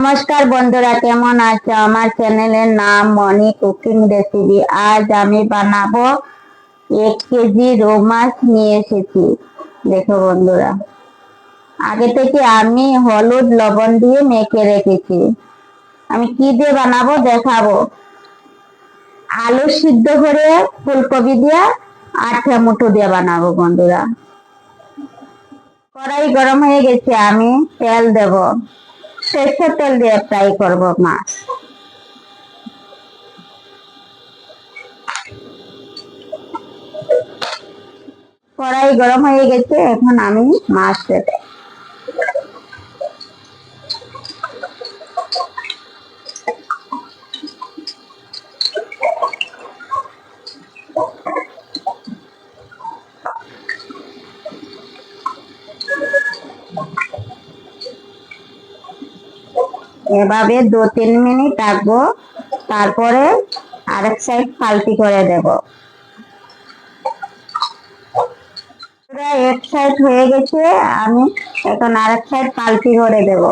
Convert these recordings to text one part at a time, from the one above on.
নমস্কার বন্ধুরা, কেমন আছো? আমার চ্যানেলের নাম মনি কুকিং রেসিপি। আজ আমি বানাবো 1 কেজি রৌ মাছ নিয়ে এসেছি। দেখো বন্ধুরা, আগে থেকে আমি হলুদ লবণ দিয়ে মেখে রেখেছি। আমি কি দিয়ে বানাবো দেখাবো। আলু সিদ্ধ করে ফুলকপি দিয়ে আর টমেটো দিয়ে বানাবো বন্ধুরা। কড়াই গরম হয়ে গেছে, আমি তেল দেব। সরষের তেল দিয়ে ফ্রাই করবো মাছ। কড়াই গরম হয়ে গেছে, এখন আমি মাছ দেব। এভাবে 2-3 মিনিট রাখবো, তারপরে আরেক সাইড পাল্টি করে দেব। এক সাইড হয়ে গেছে, আমি এখন আরেক সাইড পাল্টি করে দেব।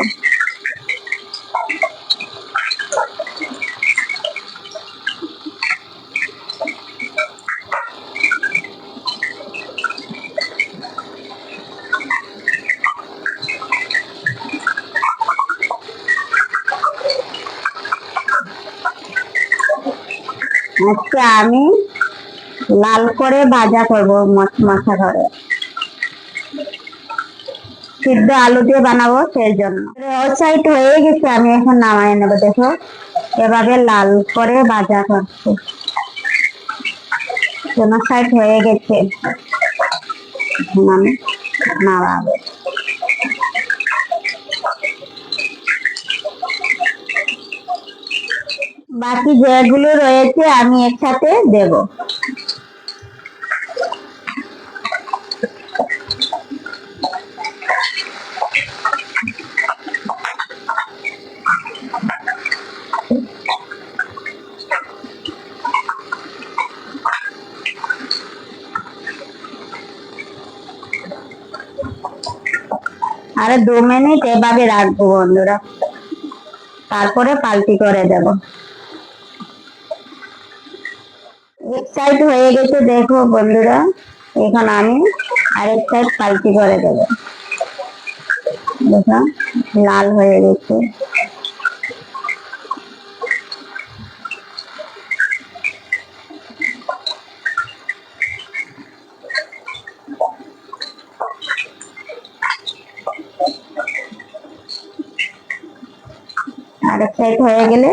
আজকে আমি লাল করে ভাজা করবো, মশমশা করে। সিদ্ধ আলু দিয়ে বানাবো, সেই জন্য। ওই সাইড হয়ে গেছে, আমি এখন নামাই নেবো। দেখো, এভাবে লাল করে ভাজা করছি। কোন সাইড হয়ে গেছে, আমি নামাবো। বাকি যেগুলো রয়েছে আমি একসাথে দেব। আরে 2 মিনিট এভাবে রাখবো বন্ধুরা, তারপরে পাল্টি করে দেব। এক সাইড হয়ে গেছে, দেখো বন্ধুরা, এখন আমি আরেক সাইড পাল্টি করে দেব। দেখো, লাল হয়ে গেছে। আরেক সাইড হয়ে গেলে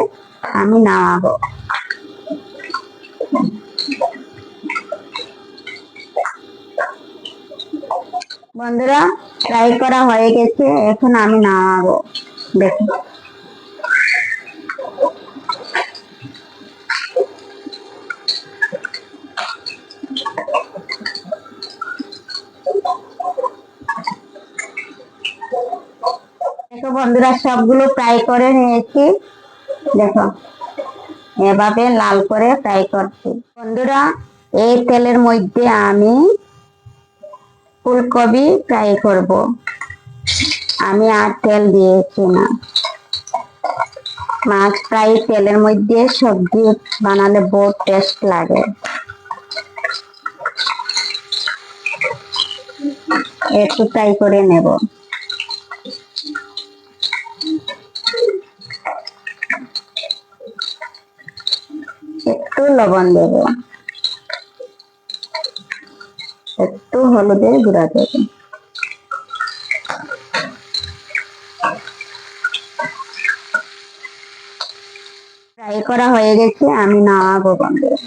আমি নামাবো। বন্ধুরা, ফ্রাই করা হয়ে গেছে, এখন আমি নামাবো। দেখো, দেখো বন্ধুরা, সবগুলো ফ্রাই করে নিয়েছি। দেখো, এভাবে লাল করে ফ্রাই করছি। বন্ধুরা, এই তেলের মধ্যে আমি ফুলকপি ফ্রাই করব। আমি আর তেল দিয়েছি না। মাছ ফ্রাই তেলের মধ্যে সবজি বানালে বহুত টেস্ট লাগে। একটু ফ্রাই করে নেব। একটু লবণ দেব, একটু হলুদের গুঁড়া দেব। ফ্রাই করা হয়ে গেছে, আমি নামাবো বন্ধুরা।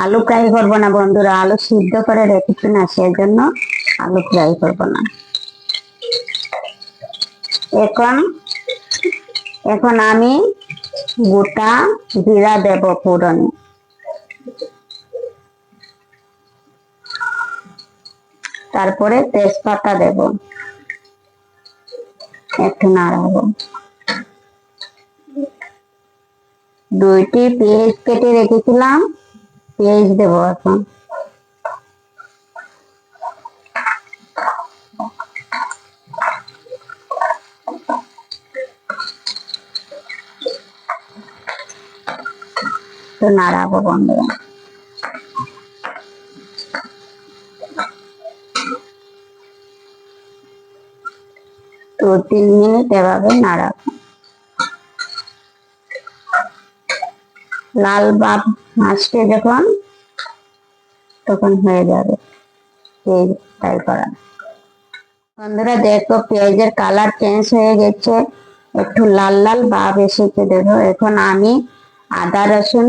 আলু ফ্রাই করবো না বন্ধুরা, আলু সিদ্ধ করে রেখেছি না, সেজন্য আলু ফ্রাই করবো না। এখন এখন আমি গোটা জিরা দেব ফোড়নে। তারপরে তেজপাতা দেব, একটু নাড়াবো। 2টি পেঁয়াজ কেটে রেখেছিলাম, পেঁয়াজ দেবো এখন। একটু নাড়াবো বন্ধুরা। তো 3 মিনিট এভাবে নাড়াবো। লাল ভাব আসবে যখন, তখন হয়ে যাবে এই ফ্রাই করা। বন্ধুরা দেখো পেঁয়াজের কালার চেঞ্জ হয়ে গেছে, একটু লাল লাল ভাব এসেছে। দেখো এখন আমি আদা রসুন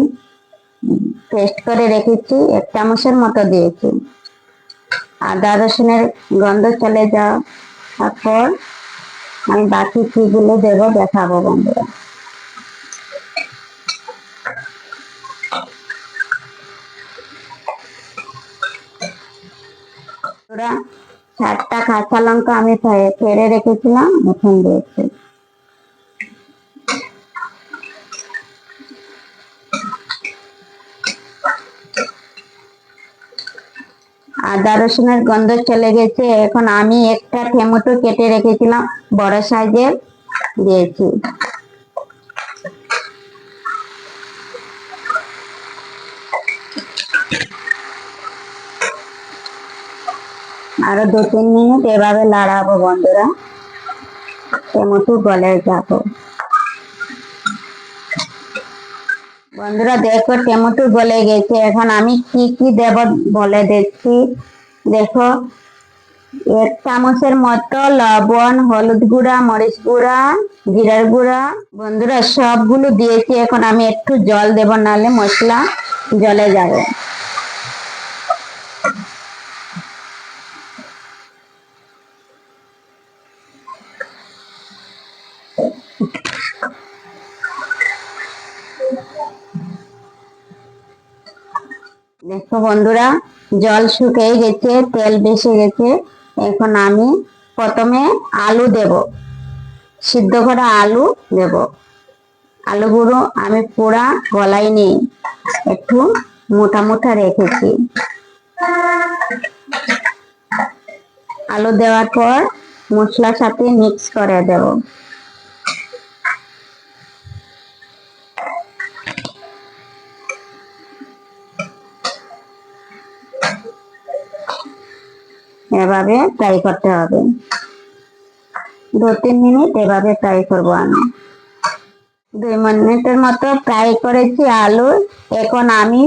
পেস্ট করে রেখেছি 1 চামচের মতো দিয়েছি। আদা রসুনের গন্ধ চলে যাওয়ার পর আমি বাকি কি দেবো দেখাবো বন্ধুরা। বন্ধুরা 4টা কাঁচা লঙ্কা আমি ফেড়ে রেখেছিলাম, এখন দিয়েছি। আদা রসুনের গন্ধ চলে গেছে, এখন আমি একটা টমেটো কেটে রেখেছিলাম বড় সাইজের দিয়েছি। আরো 2-3 মিনিট এভাবে লাড়াবো বন্ধুরা, টমেটো গলে যাবো। বন্ধুরা দেখো টমেটো গলে গেছে, এখন আমি কি দেব বলে দিচ্ছি। দেখো 1 চামচের মতো লবণ, হলুদ গুঁড়া, মরিচ গুঁড়া, জিরার গুঁড়া। বন্ধুরা সবগুলো দিয়েছি, এখন আমি একটু জল দেব, নাহলে মশলা জলে যাবে। দেখো বন্ধুরা জল শুকিয়ে গেছে, তেল বেশি গেছে। এখন আমি প্রথমে আলু দেব, সিদ্ধ করা আলু দেব। আলুগুলো আমি পুরা গলাইনি, একটু মোটা মোটা রেখেছি। আলু দেওয়ার পর মশলার সাথে মিক্স করে দেব। এভাবে ফ্রাই করতে হবে, 2-3 মিনিট এভাবে ফ্রাই করবো আমি। 2 মিনিটের মতো ফ্রাই করেছি আলু। এখন আমি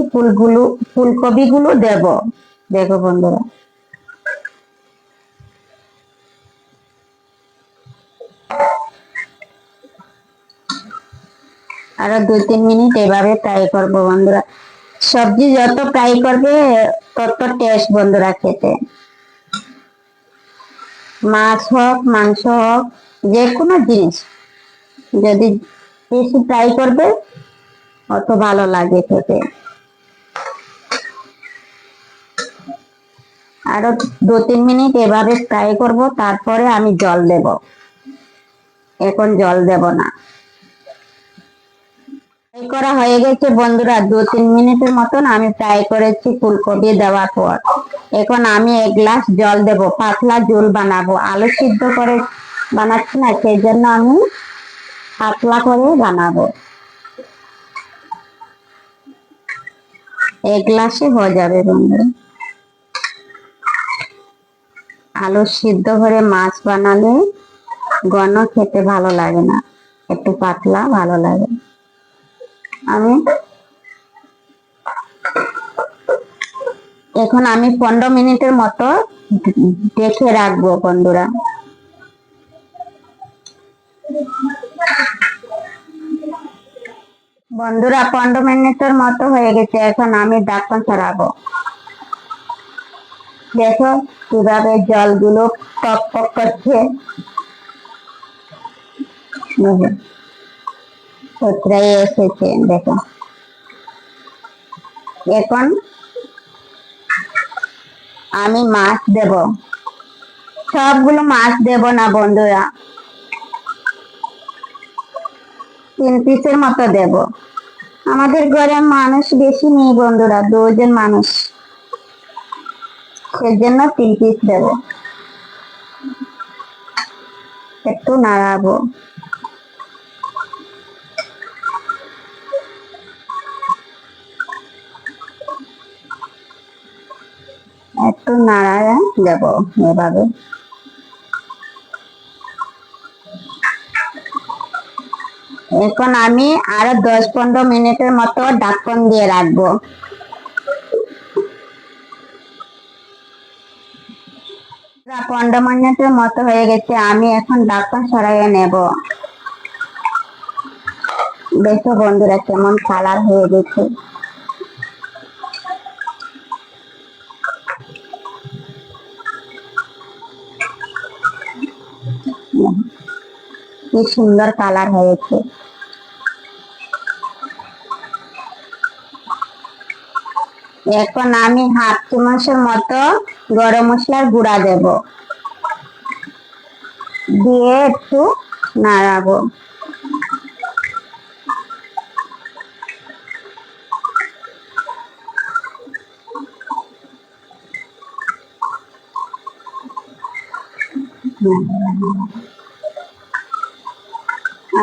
ফুলকপি গুলো দেব। দেখো বন্ধুরা আরো 2-3 মিনিট এভাবে ফ্রাই করবো বন্ধুরা। সবজি যত ফ্রাই করবে তত টেস্ট বন্ধুরা খেতে। মাছ হোক, মাংস হোক, যে কোনো জিনিস যদি বেশি ফ্রাই করবে অত ভালো লাগে খেতে। আরো 2-3 মিনিট এভাবে ফ্রাই করব, তারপরে আমি জল দেব। এখন জল দেব না। ফ্রাই করা হয়ে গেছে বন্ধুরা, 2-3 মিনিটের মতন আমি ফ্রাই করেছি ফুলকপি দেওয়ার পর। এখন আমি 1 গ্লাস জল দেব, পাতলা ঝোল বানাবো। আলু সিদ্ধ করে বানাচ্ছি না, সেই জন্য আমি পাতলা করে বানাবো। 1 গ্লাসে হয়ে যাবে বন্ধুরা। আলু সিদ্ধ করে মাছ বানালে ঘন খেতে ভালো লাগে না, একটু পাতলা ভালো লাগে। এখন আমি 15 মিনিটের মতো ঢেকে রাখবো বন্ধুরা। বন্ধুরা 15 মিনিটের মতো হয়ে গেছে, এখন আমি ঢাকন সরাবো। দেখো কিভাবে জলগুলো টক টক করছে, কোথায় এসেছে দেখো। এখন আমি মাছ দেব, সবগুলো মাছ দেব না বন্ধুরা, 3 পিসের মতো দেব। আমাদের ঘরে মানুষ বেশি নেই বন্ধুরা, 2 জন মানুষ, সেজন্য 3 পিস দেব। একটু নাড়াবো। একটু নাড়া দেব এভাবে। এখন আমি আরো 10-15 মিনিটের মতো ঢাকন দিয়ে রাখবো। 15 মিনিটের মতো হয়ে গেছে, আমি এখন ঢাকন সরাইয়ে নেব। দেখো বন্ধুরা কেমন কালার হয়ে গেছে। কি সুন্দর কালার হয়েছে। এখন আমি হাফ চামচের মতো গরম মশলার গুঁড়া দেব, দিয়ে একটু নাড়াবো।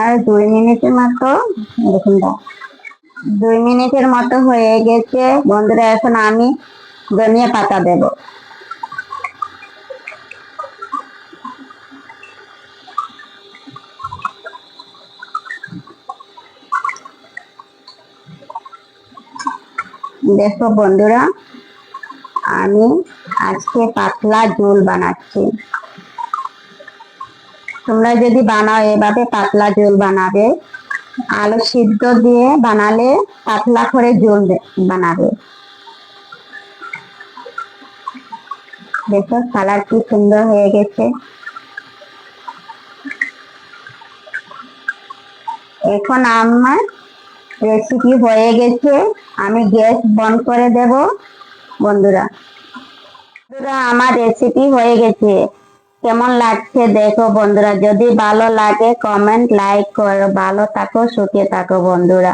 আর 2 মিনিটের মতো দেখুন, 2 মিনিটের মতো হয়ে গেছে বন্ধুরা। এখন আমি ধনিয়া পাতা দেব। দেখো বন্ধুরা, আমি আজকে পাতলা ঝোল বানাচ্ছি। তোমরা যদি বানাও এভাবে পাতলা ঝোল বানাবে। আলু সিদ্ধ দিয়ে বানালে পাতলা করে ঝোল বানাবে। দেখো কালার কি সুন্দর হয়ে গেছে। এখন আমার রেসিপি হয়ে গেছে, আমি গ্যাস বন্ধ করে দেব। বন্ধুরা আমার রেসিপি হয়ে গেছে, কেমন লাগছে দেখো বন্ধুরা। যদি ভালো লাগে কমেন্ট লাইক করো। ভালো থাকো, সুখে থাকো বন্ধুরা।